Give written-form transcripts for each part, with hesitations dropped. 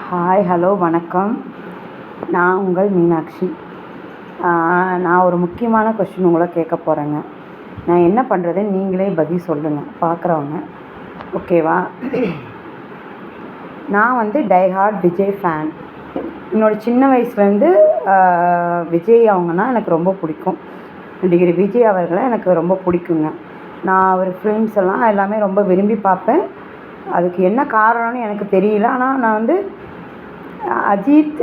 Hi, hello, வணக்கம். நான் உங்கள் மீனாட்சி. நான் ஒரு முக்கியமான கொஸ்டின் உங்களை கேட்க போகிறேங்க. நான் என்ன பண்ணுறதுன்னு நீங்களே பதில் சொல்லுங்கள், பார்க்குறவங்க. ஓகேவா? நான் வந்து டைஹார்ட் விஜய் ஃபேன். என்னோடய சின்ன வயசுலேருந்து விஜய் அவங்கன்னா எனக்கு ரொம்ப பிடிக்கும். நடிகர் விஜய் அவர்களை எனக்கு ரொம்ப பிடிக்குங்க. நான் அவர் ஃபிலிம்ஸ் எல்லாம் எல்லாமே ரொம்ப விரும்பி பார்ப்பேன். அதுக்கு என்ன காரணம்னு எனக்கு தெரியல. ஆனால் நான் வந்து அஜித்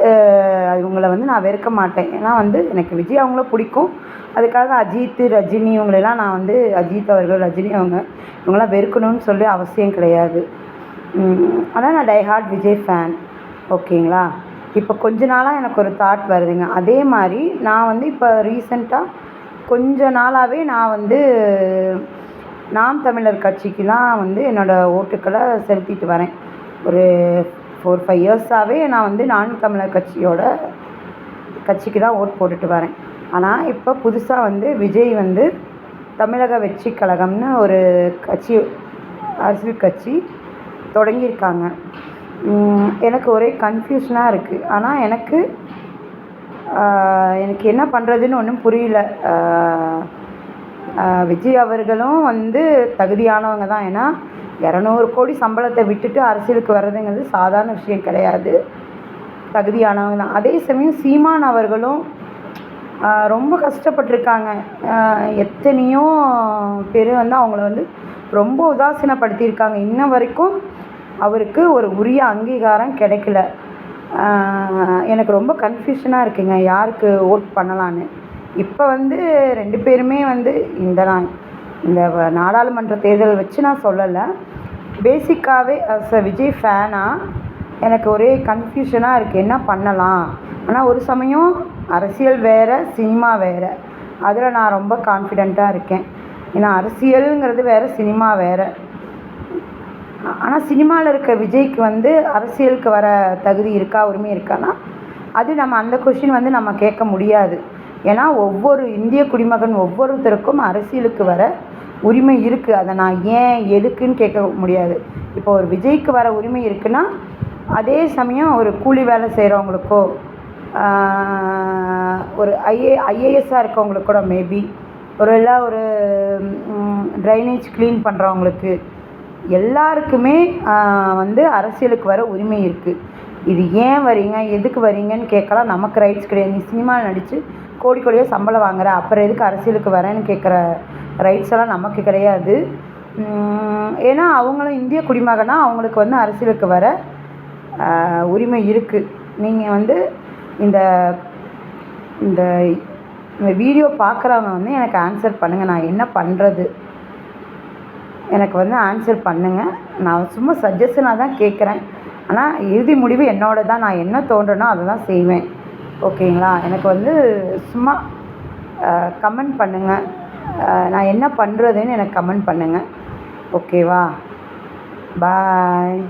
இவங்கள வந்து நான் வெறுக்க மாட்டேன். ஏன்னா வந்து எனக்கு விஜய் அவங்கள பிடிக்கும். அதுக்காக அஜித், ரஜினி இவங்களெல்லாம் நான் வந்து அஜித் அவர்கள், ரஜினி இவங்களாம் வெறுக்கணும்னு சொல்லி அவசியம் கிடையாது. ஆனால் நான் டைஹார்ட் விஜய் ஃபேன். ஓகேங்களா? இப்போ கொஞ்ச நாளாக எனக்கு ஒரு தாட் வருதுங்க. அதே மாதிரி நான் வந்து இப்போ ரீசெண்டாக கொஞ்ச நாளாகவே நான் வந்து நாம் தமிழர் கட்சிக்கு தான் வந்து என்னோடய ஓட்டுக்களை செலுத்திட்டு வரேன். ஒரு 4-5 இயர்ஸாகவே நான் வந்து நாம் தமிழர் கட்சிக்கு தான் ஓட் போட்டுட்டு வரேன். ஆனால் இப்போ புதுசாக வந்து விஜய் வந்து தமிழக வெற்றி கழகம்னு ஒரு கட்சி, அரசியல் கட்சி தொடங்கியிருக்காங்க. எனக்கு ஒரே கன்ஃபியூஷனாக இருக்குது. ஆனால் எனக்கு என்ன பண்ணுறதுன்னு ஒன்றும் புரியல. விஜய் அவர்களும் வந்து தகுதியானவங்க தான். ஏன்னா 200 கோடி சம்பளத்தை விட்டுட்டு அரசியலுக்கு வர்றதுங்கிறது சாதாரண விஷயம் கிடையாது. தகுதியானவங்க தான். அதே சமயம் சீமான் அவர்களும் ரொம்ப கஷ்டப்பட்டிருக்காங்க. எத்தனையோ பேர் வந்து அவங்கள வந்து ரொம்ப உதாசீனப்படுத்தியிருக்காங்க. இன்ன வரைக்கும் அவருக்கு ஒரு உரிய அங்கீகாரம் கிடைக்கல. எனக்கு ரொம்ப கன்ஃபியூஷனாக இருக்குங்க, யாருக்கு ஓட் பண்ணலான்னு. இப்போ வந்து 2 பேருமே வந்து இந்த நாடாளுமன்ற தேர்தல் வச்சு நான் சொல்லலை. பேசிக்காகவே அஸ் அ விஜய் ஃபேனாக எனக்கு ஒரே கன்ஃபியூஷனாக இருக்குது, என்ன பண்ணலாம். ஆனால் ஒரு சமயம் அரசியல் வேறு, சினிமா வேறு. அதில் நான் ரொம்ப கான்ஃபிடெண்ட்டாக இருக்கேன். ஏன்னா அரசியலுங்கிறது வேறு, சினிமா வேறு. ஆனால் சினிமாவில் இருக்க விஜய்க்கு வந்து அரசியலுக்கு வர தகுதி இருக்கா, உரிமை இருக்கான்னா அது நம்ம அந்த கொஷின் வந்து நம்ம கேட்க முடியாது. ஏன்னா ஒவ்வொரு இந்திய குடிமகன் ஒவ்வொருத்தருக்கும் அரசியலுக்கு வர உரிமை இருக்குது. அதை நான் ஏன் எதுக்குன்னு கேட்க முடியாது. இப்போ ஒரு விஜய்க்கு வர உரிமை இருக்குன்னா, அதே சமயம் ஒரு கூலி வேலை செய்கிறவங்களுக்கோ, ஒரு ஐஏஎஸ்ஸாக இருக்கவங்களுக்கு கூட மேபி ஒரு ட்ரைனேஜ் க்ளீன் பண்ணுறவங்களுக்கு எல்லாருக்குமே வந்து அரசியலுக்கு வர உரிமை இருக்குது. இது ஏன் வரீங்க, எதுக்கு வரீங்கன்னு கேட்கலாம். நமக்கு ரைட்ஸ் கிடையாது. நீ சினிமாவில் நடித்து கோடி கோடியாக சம்பளம் வாங்குற, அப்புறம் எதுக்கு அரசியலுக்கு வரேன்னு கேட்குற ரைட்ஸ் எல்லாம் நமக்கு கிடையாது. ஏன்னா அவங்களும் இந்திய குடிமகனா, அவங்களுக்கு வந்து அரசியலுக்கு வர உரிமை இருக்குது. நீங்கள் வந்து இந்த இந்த வீடியோ பார்க்குறவங்க வந்து எனக்கு ஆன்சர் பண்ணுங்கள். நான் என்ன பண்ணுறது, எனக்கு வந்து ஆன்சர் பண்ணுங்கள். நான் சும்மா சஜஷனாக தான் கேட்குறேன். ஆனால் இறுதி முடிவு என்னோட தான். நான் என்ன தோன்றனோ அதை தான் செய்வேன். ஓகேங்களா? எனக்கு வந்து சும்மா கமெண்ட் பண்ணுங்கள். நான் என்ன பண்ணுறதுன்னு எனக்கு கமெண்ட் பண்ணுங்கள். ஓகேவா? பாய்.